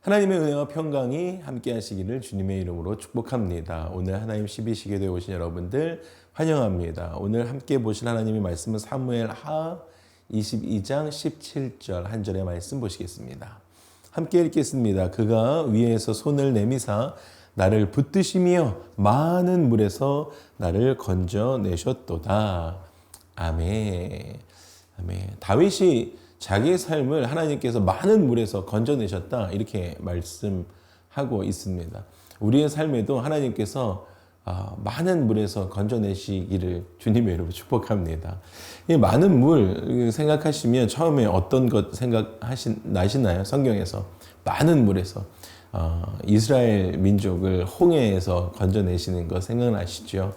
하나님의 은혜와 평강이 함께 하시기를 주님의 이름으로 축복합니다. 오늘 하나님 12시계에 오신 여러분들 환영합니다. 오늘 함께 보실 하나님의 말씀은 사무엘 하 22장 17절 한 절의 말씀 보시겠습니다. 함께 읽겠습니다. 그가 위에서 손을 내미사 나를 붙드시며 많은 물에서 나를 건져내셨도다. 아멘. 아멘. 다윗이 자기의 삶을 하나님께서 많은 물에서 건져내셨다 이렇게 말씀하고 있습니다. 우리의 삶에도 하나님께서 많은 물에서 건져내시기를 주님의 이름으로 축복합니다. 이 많은 물 생각하시면 처음에 어떤 것 나시나요? 성경에서 많은 물에서 이스라엘 민족을 홍해에서 건져내시는 거 생각나시죠?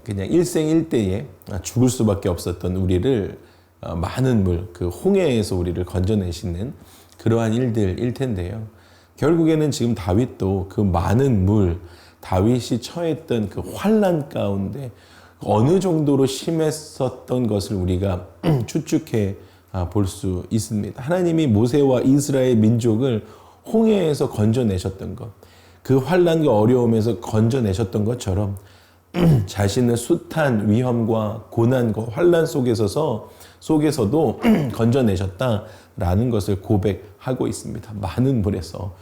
그냥 일생일대에 죽을 수밖에 없었던 우리를 많은 물, 그 홍해에서 우리를 건져내시는 그러한 일들일 텐데요. 결국에는 지금 다윗도 그 많은 물, 다윗이 처했던 그 환난 가운데 어느 정도로 심했었던 것을 우리가 추측해 볼 수 있습니다. 하나님이 모세와 이스라엘 민족을 홍해에서 건져내셨던 것, 그 환난과 어려움에서 건져내셨던 것처럼 자신을 숱한 위험과 고난과 환난 속에서도 건져내셨다라는 것을 고백하고 있습니다. 많은 물에서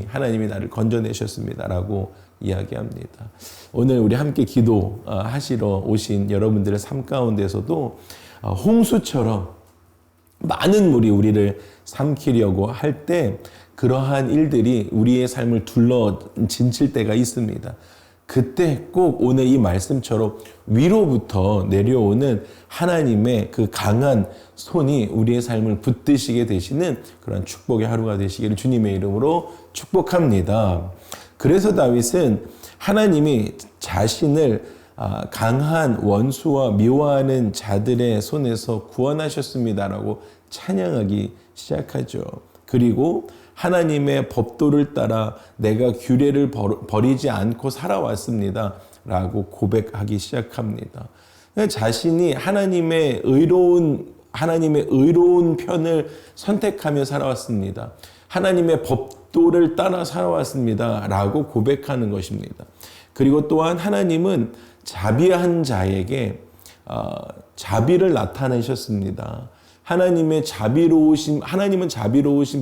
하나님이 나를 건져내셨습니다라고 이야기합니다. 오늘 우리 함께 기도하시러 오신 여러분들의 삶 가운데서도 홍수처럼 많은 물이 우리를 삼키려고 할 때 그러한 일들이 우리의 삶을 둘러 진칠 때가 있습니다. 그때 꼭 오늘 이 말씀처럼 위로부터 내려오는 하나님의 그 강한 손이 우리의 삶을 붙드시게 되시는 그런 축복의 하루가 되시기를 주님의 이름으로 축복합니다. 그래서 다윗은 하나님이 자신을 강한 원수와 미워하는 자들의 손에서 구원하셨습니다라고 찬양하기 시작하죠. 그리고 하나님의 법도를 따라 내가 규례를 버리지 않고 살아왔습니다 라고 고백하기 시작합니다. 자신이 하나님의 의로운 편을 선택하며 살아왔습니다. 하나님의 법도를 따라 살아왔습니다 라고 고백하는 것입니다. 그리고 또한 하나님은 자비한 자에게 자비를 나타내셨습니다. 하나님은 자비로우신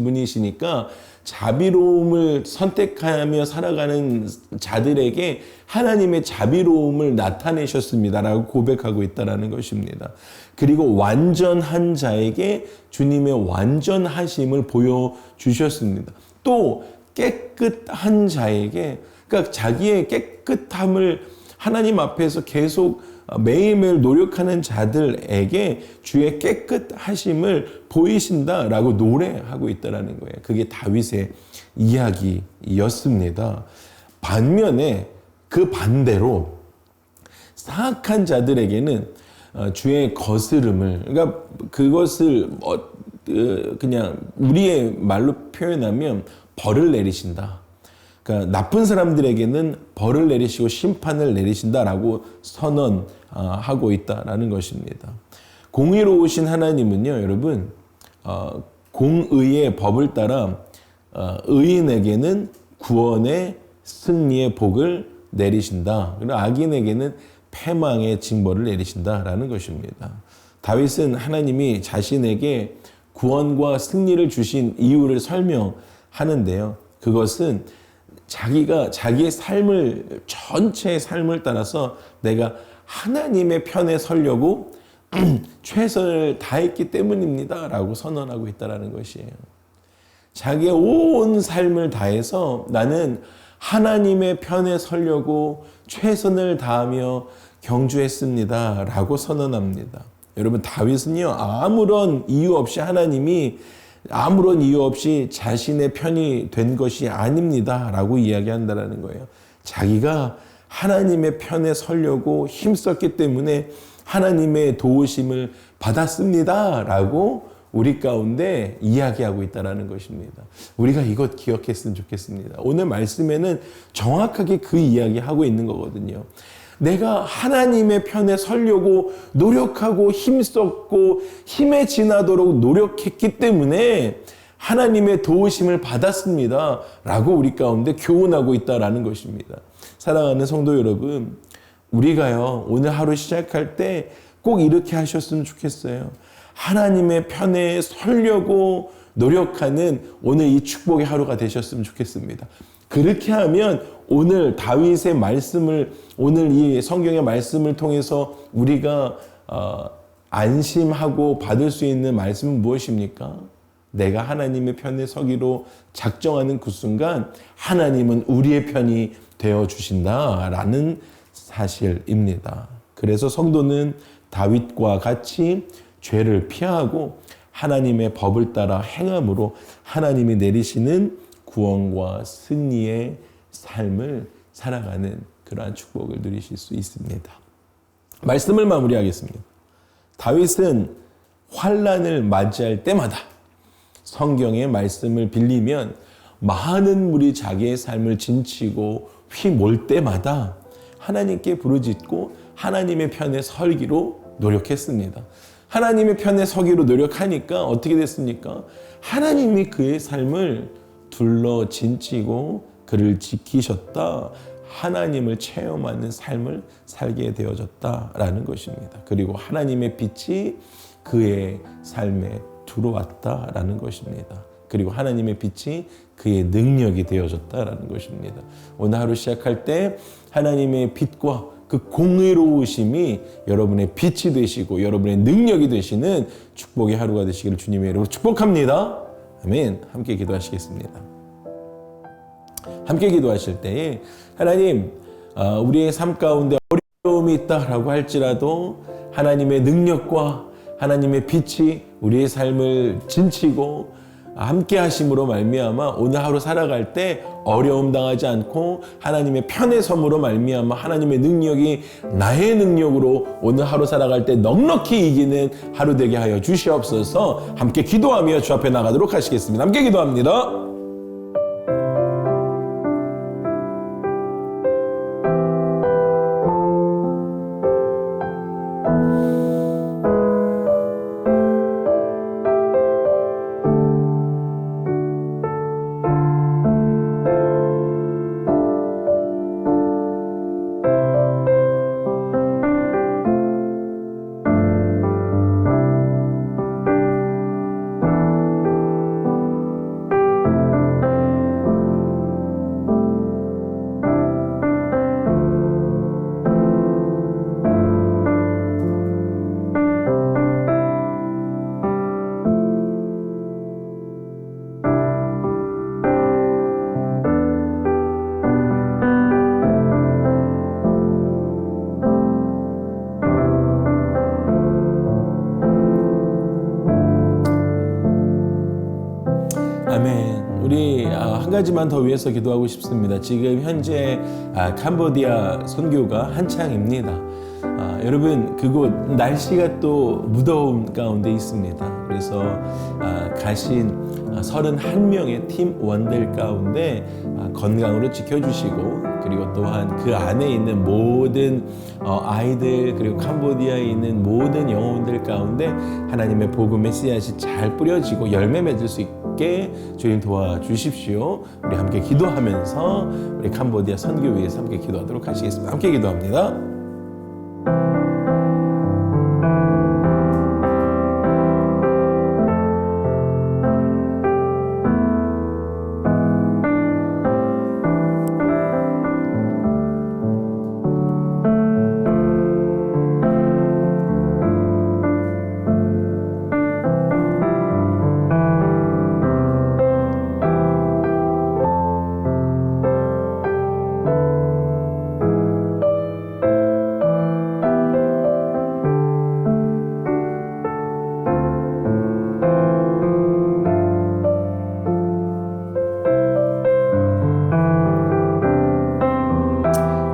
분이시니까 자비로움을 선택하며 살아가는 자들에게 하나님의 자비로움을 나타내셨습니다라고 고백하고 있다는 것입니다. 그리고 완전한 자에게 주님의 완전하심을 보여주셨습니다. 또 깨끗한 자에게, 그러니까 자기의 깨끗함을 하나님 앞에서 계속 매일매일 노력하는 자들에게 주의 깨끗하심을 보이신다라고 노래하고 있다는 거예요. 그게 다윗의 이야기였습니다. 반면에 그 반대로 사악한 자들에게는 주의 거스름을, 그러니까 그것을 그냥 우리의 말로 표현하면 벌을 내리신다. 그러니까 나쁜 사람들에게는 벌을 내리시고 심판을 내리신다라고 선언하고 있다라는 것입니다. 공의로우신 하나님은요, 여러분, 공의의 법을 따라 의인에게는 구원의 승리의 복을 내리신다. 그리고 악인에게는 패망의 징벌을 내리신다라는 것입니다. 다윗은 하나님이 자신에게 구원과 승리를 주신 이유를 설명하는데요. 그것은 자기의 전체의 삶을 따라서 내가 하나님의 편에 서려고 최선을 다했기 때문입니다 라고 선언하고 있다는 것이에요. 자기의 온 삶을 다해서 나는 하나님의 편에 서려고 최선을 다하며 경주했습니다 라고 선언합니다. 여러분, 다윗은요, 아무런 이유 없이 자신의 편이 된 것이 아닙니다 라고 이야기한다는 거예요. 자기가 하나님의 편에 서려고 힘썼기 때문에 하나님의 도우심을 받았습니다 라고 우리 가운데 이야기하고 있다는 것입니다. 우리가 이것 기억했으면 좋겠습니다. 오늘 말씀에는 정확하게 그 이야기하고 있는 거거든요. 내가 하나님의 편에 서려고 노력하고 힘썼고 힘에 지나도록 노력했기 때문에 하나님의 도우심을 받았습니다 라고 우리 가운데 교훈하고 있다라는 것입니다. 사랑하는 성도 여러분, 우리가요 오늘 하루 시작할 때 꼭 이렇게 하셨으면 좋겠어요. 하나님의 편에 서려고 노력하는 오늘 이 축복의 하루가 되셨으면 좋겠습니다. 그렇게 하면 오늘 다윗의 말씀을, 오늘 이 성경의 말씀을 통해서 우리가 안심하고 받을 수 있는 말씀은 무엇입니까? 내가 하나님의 편에 서기로 작정하는 그 순간 하나님은 우리의 편이 되어 주신다라는 사실입니다. 그래서 성도는 다윗과 같이 죄를 피하고 하나님의 법을 따라 행함으로 하나님이 내리시는 구원과 승리의 삶을 살아가는 그러한 축복을 누리실 수 있습니다. 말씀을 마무리하겠습니다. 다윗은 환난을 맞이할 때마다 성경의 말씀을 빌리면 많은 물이 자기의 삶을 진치고 휘몰 때마다 하나님께 부르짖고 하나님의 편에 설기로 노력했습니다. 하나님의 편에 서기로 노력하니까 어떻게 됐습니까? 하나님이 그의 삶을 둘러 진치고 그를 지키셨다. 하나님을 체험하는 삶을 살게 되어졌다라는 것입니다. 그리고 하나님의 빛이 그의 삶에 들어왔다라는 것입니다. 그리고 하나님의 빛이 그의 능력이 되어졌다라는 것입니다. 오늘 하루 시작할 때 하나님의 빛과 그 공의로우심이 여러분의 빛이 되시고 여러분의 능력이 되시는 축복의 하루가 되시기를 주님의 이름으로 축복합니다. 아멘. 함께 기도하시겠습니다. 함께 기도하실 때에 하나님, 우리의 삶 가운데 어려움이 있다라고 할지라도 하나님의 능력과 하나님의 빛이 우리의 삶을 진치고 함께 하심으로 말미암아 오늘 하루 살아갈 때 어려움 당하지 않고 하나님의 편에 섬으로 말미암아 하나님의 능력이 나의 능력으로 오늘 하루 살아갈 때 넉넉히 이기는 하루 되게 하여 주시옵소서. 함께 기도하며 주 앞에 나가도록 하시겠습니다. 함께 기도합니다. 우리 한 가지만 더 위해서 기도하고 싶습니다. 지금 현재 캄보디아 선교가 한창입니다. 여러분 그곳 날씨가 또 무더운 가운데 있습니다. 그래서 가신 31명의 팀원들 가운데 건강으로 지켜주시고 그리고 또한 그 안에 있는 모든 아이들 그리고 캄보디아에 있는 모든 영혼들 가운데 하나님의 복음의 씨앗이 잘 뿌려지고 열매 맺을 수 있게 주님 도와주십시오. 우리 함께 기도하면서 우리 캄보디아 선교 위해서 함께 기도하도록 하시겠습니다. 함께 기도합니다.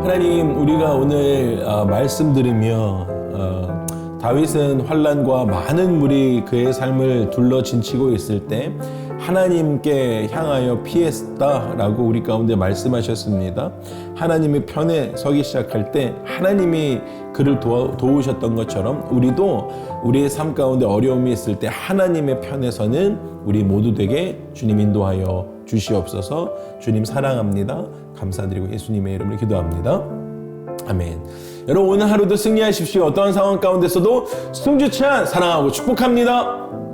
하나님, 우리가 오늘 말씀 들으며 다윗은 환난과 많은 물이 그의 삶을 둘러 진치고 있을 때 하나님께 향하여 피했다라고 우리 가운데 말씀하셨습니다. 하나님의 편에 서기 시작할 때 하나님이 그를 도우셨던 것처럼 우리도 우리의 삶 가운데 어려움이 있을 때 하나님의 편에서는 우리 모두에게 주님 인도하여 주시옵소서. 주님 사랑합니다. 감사드리고 예수님의 이름으로 기도합니다. 아멘. 여러분 오늘 하루도 승리하십시오. 어떠한 상황 가운데서도 승주찬 사랑하고 축복합니다.